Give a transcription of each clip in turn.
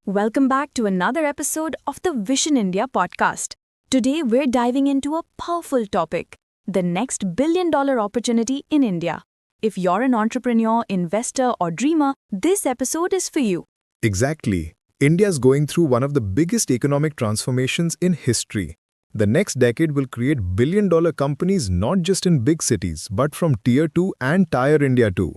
Welcome back to another episode of the Vision India podcast. Today we're diving into a powerful topic, the next billion-dollar opportunity in India. If you're an entrepreneur, investor, or dreamer, this episode is for you. Exactly. India's going through one of the biggest economic transformations in history. The next decade will create billion-dollar companies not just in big cities, but from Tier 2 and Tier India too.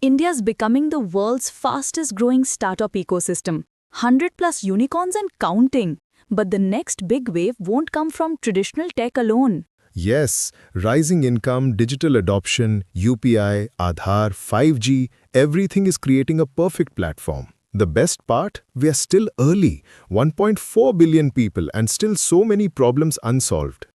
India's becoming the world's fastest-growing startup ecosystem. 100+ unicorns and counting. But the next big wave won't come from traditional tech alone. Yes, rising income, digital adoption, UPI, Aadhaar, 5G, everything is creating a perfect platform. The best part? We are still early. 1.4 billion people and still so many problems unsolved.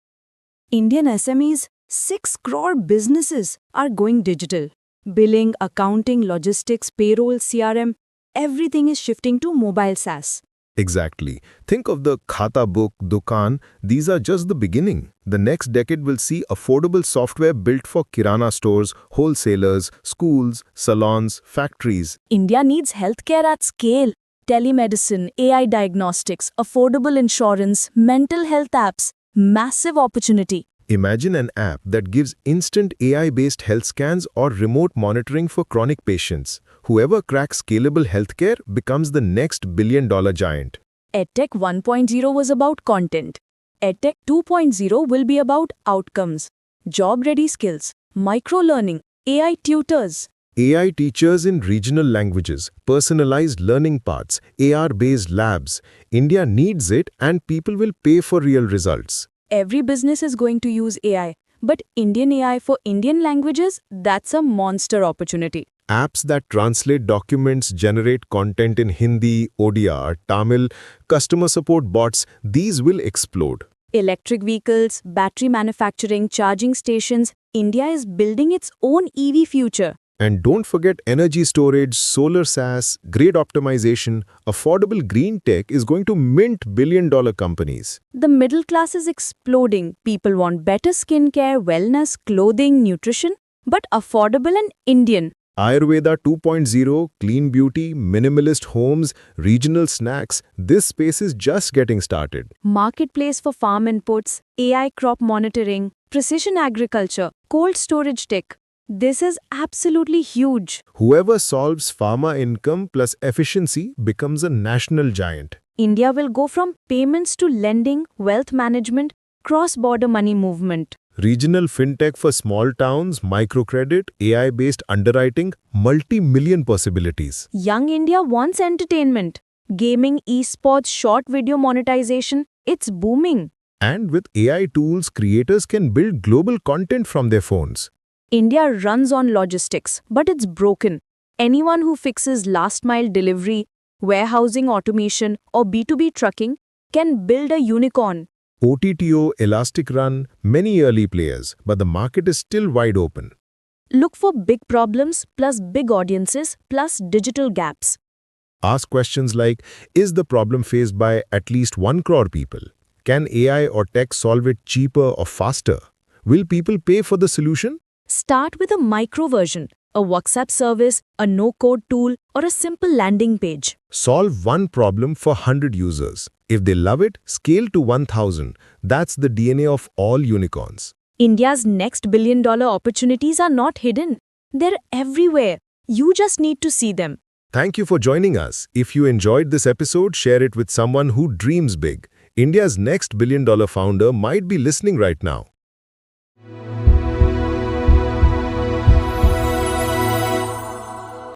Indian SMEs, 6 crore businesses are going digital. Billing, accounting, logistics, payroll, CRM, everything is shifting to mobile SaaS. Exactly. Think of the Khata book, Dukaan. These are just the beginning. The next decade will see affordable software built for kirana stores, wholesalers, schools, salons, factories. India needs healthcare at scale. Telemedicine, AI diagnostics, affordable insurance, mental health apps. Massive opportunity. Imagine an app that gives instant AI-based health scans or remote monitoring for chronic patients. Whoever cracks scalable healthcare becomes the next billion-dollar giant. EdTech 1.0 was about content. EdTech 2.0 will be about outcomes, job-ready skills, micro-learning, AI tutors. AI teachers in regional languages, personalized learning paths, AR-based labs. India needs it and people will pay for real results. Every business is going to use AI, but Indian AI for Indian languages, that's a monster opportunity. Apps that translate documents, generate content in Hindi, Odia, Tamil, customer support bots, these will explode. Electric vehicles, battery manufacturing, charging stations, India is building its own EV future. And don't forget energy storage, solar SaaS, grid optimization, affordable green tech is going to mint billion-dollar companies. The middle class is exploding. People want better skincare, wellness, clothing, nutrition, but affordable and Indian. Ayurveda 2.0, clean beauty, minimalist homes, regional snacks, this space is just getting started. Marketplace for farm inputs, AI crop monitoring, precision agriculture, cold storage tech. This is absolutely huge. Whoever solves pharma income plus efficiency becomes a national giant. India will go from payments to lending, wealth management, cross-border money movement. Regional fintech for small towns, microcredit, AI-based underwriting, multi-million possibilities. Young India wants entertainment. Gaming, esports, short video monetization, it's booming. And with AI tools, creators can build global content from their phones. India runs on logistics, but it's broken. Anyone who fixes last-mile delivery, warehousing automation, or B2B trucking can build a unicorn. OTTO, Elastic Run, many early players, but the market is still wide open. Look for big problems plus big audiences plus digital gaps. Ask questions like, is the problem faced by at least 1 crore people? Can AI or tech solve it cheaper or faster? Will people pay for the solution? Start with a micro version, a WhatsApp service, a no-code tool, or a simple landing page. Solve one problem for 100 users. If they love it, scale to 1,000. That's the DNA of all unicorns. India's next billion-dollar opportunities are not hidden. They're everywhere. You just need to see them. Thank you for joining us. If you enjoyed this episode, share it with someone who dreams big. India's next billion-dollar founder might be listening right now.